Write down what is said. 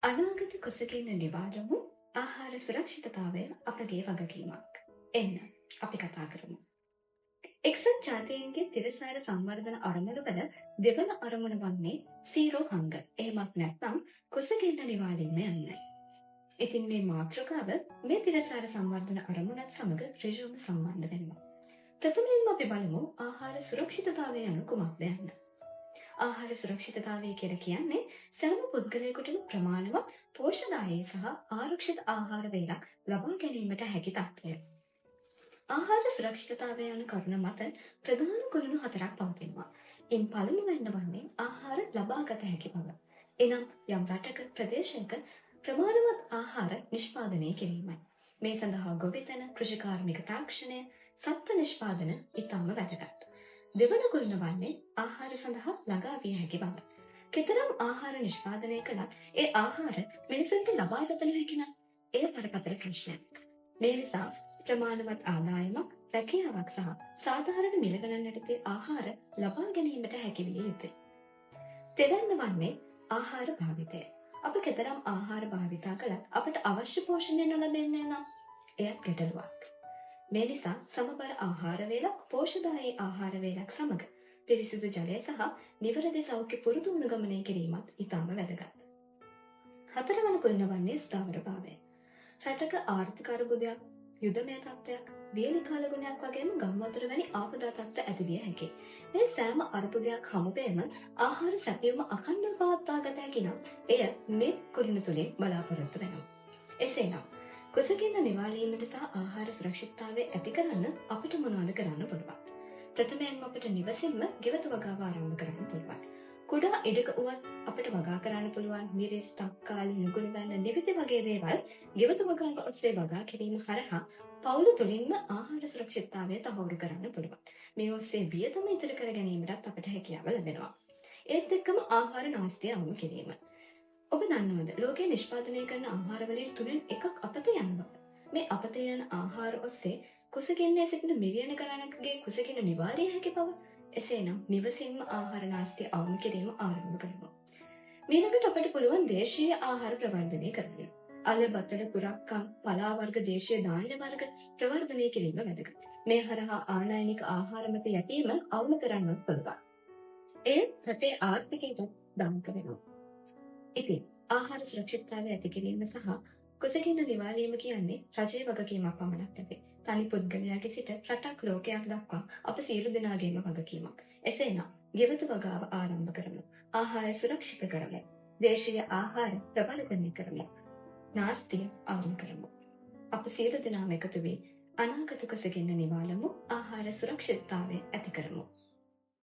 අනාගත කුසගින්න නිවාරමු ආහාර සුරක්ෂිතතාවය අපගේ වගකීමක්. එන්න අපි කතා කරමු. එක්සත් ජාතීන්ගේ තිරසාර සංවර්ධන අරමුණවල දෙවන අරමුණ වන්නේ සීරෝ හංග. එහෙමත් නැත්නම් කුසගින්න නිවාලීම යන්නයි. ඉතින් මේ මාතෘකාව මේ තිරසාර සංවර්ධන අරමුණත් සමග ඍජුවම සම්බන්ධ වෙනවා. ප්‍රථමයෙන්ම අපි බලමු ආහාර සුරක්ෂිතතාවය යනු කුමක්ද යන්න. ආහාර සුරක්ෂිතතාවය කියලා කියන්නේ සෑම පුද්ගලයෙකුටම ප්‍රමාණවත් පෝෂ්‍යදායී සහ ආරක්ෂිත ආහාර වේලක් ලබා ගැනීමට හැකි තත්ත්වය. ආහාර සුරක්ෂිතතාවය යන කරුණ මත ප්‍රධාන කරුණු හතරක් පවතිනවා. ඉන් පළමුවෙන්ම වන්නේ ආහාර ලබාගත හැකි බව. එනම් යම් රටක ප්‍රදේශයක ප්‍රමාණවත් ආහාර නිෂ්පාදනය කිරීමයි. මේ සඳහා ගොවිතැන, කෘෂිකාර්මික තාක්ෂණය, සත්ත්ව නිෂ්පාදන ඉතාම වැදගත්. දෙවන කරුණ වන්නේ ආහාර සඳහා ළඟා විය හැකි බව. කෙතරම් ආහාර නිෂ්පාදනය කළත් ඒ ආහාර මිනිසුන්ට ලබාගත නොහැකි නම් එය බරපතල ප්‍රශ්නයක්. මේ නිසා ප්‍රමාණවත් ආදායමක්, රැකියාවක් සහ සාධාරණ මිල ගණන් යටතේ ආහාර ලබා ගැනීමට හැකි විය යුතුයි. දෙවැන්න වන්නේ ආහාර භාවිතය. අප කෙතරම් ආහාර භාවිතා කළත් අපට අවශ්‍ය පෝෂණය නොලැබෙන්නේ නම් එයත් ගැටලුවක්. මේ නිසා සමබර ආහාර වේලක්, පෝෂ්‍යදායී ආහාර වේලක් සමග පිරිසිදු ජලය සහ නිවැරදි සෞඛ්‍ය පුරුදු අනුගමනය කිරීමත් ඉතාම වැදගත්. හතරවන කරුණ වන්නේ ස්ථාවරභාවය. රටක ආර්ථික අර්බුදයක්, යුදමය තත්ත්වයක්, වියලි කාල ගුණයක් වගේම ගම්වතුර වැනි ආපදා තත්ත්ව ඇතිවිය හැකියි. මේ සෑම අර්බුදයක් හමුවේම ආහාර සැපයුම අඛණ්ඩව පවත්වා ගත හැකි නම් එය මේ කරුණ තුලින් බලාපොරොත්තු වෙනවා. එසේනම් කුසගින්න නිවාලීමට සහ ආහාර සුරක්ෂිතතාවය ඇති කරන්න අපිට මොනවද කරන්න පුළුවන්? ප්‍රථමයෙන්ම අපිට නිවසින්ම ගෙවතු වගාව ආරම්භ කරන්න පුළුවන්. කුඩා ඉඩක උවත් අපිට වගා කරන්න පුළුවන් මිරිස්, තක්කාලි, නුගුණ වැන්න, නිවිති වගේ දේවල් ගෙවතු වගාව ඔස්සේ වගා කිරීම හරහා පවුල තුළින්ම ආහාර සුරක්ෂිතතාවය තහවුරු කරන්න පුළුවන්. මේ ඔස්සේ වියදම ඉතිරි කර ගැනීමටත් අපිට හැකියාව ලැබෙනවා. ඒත් එක්කම ආහාර නාස්තිය අවම කිරීම. ඔබ දන්නවද ලෝකයේ නිෂ්පාදනය කරන ආහාරවලින් 3න් එකක් අපතේ යන බව. මේ අපතේ යන ආහාර ඔස්සේ කුසගින්නේ සිටින මිලියන ගණනකගේ කුසගින්න නිවාරිය හැකි බව. එසේනම් නිවසින්ම ආහාර නාස්තිය අවම කිරීම ආරම්භ කරමු. මීළඟට අපට පුළුවන් දේශීය ආහාර ප්‍රවර්ධනය කරන්න. අල, බතල, කුරක්කා, පලා වර්ග, දේශීය ධාන්‍ය වර්ග ප්‍රවර්ධනය කිරීම වැදගත්. මේ හරහා ආනයනික ආහාර මත යැපීම අවම කරන්නත් පුළුවන්. එය රටේ ආර්ථිකයට දායක වෙනවා. ඉතින් ආහාර සුරක්ෂිතතාවය ඇති කිරීම සහ කුසගින්න නිවාලීම කියන්නේ රජයේ වගකීමක් පමණක් නෙවෙයි. තනි පුද්ගලයාගේ සිට රටක් ලෝකයක් දක්වා අප සියලු දෙනාගේම වගකීමක්. එසේනම් ගෙවතු වගාව ආරම්භ කරමු. ආහාර සුරක්ෂිත කරමු. දේශීය ආහාර ප්‍රවර්ධනය කරමු. නාස්තිය අවම කරමු. අප සියලු දෙනාම එකතු වී අනාගත කුසගින්න නිවාලමු. ආහාර සුරක්ෂිතතාවය ඇති කරමු.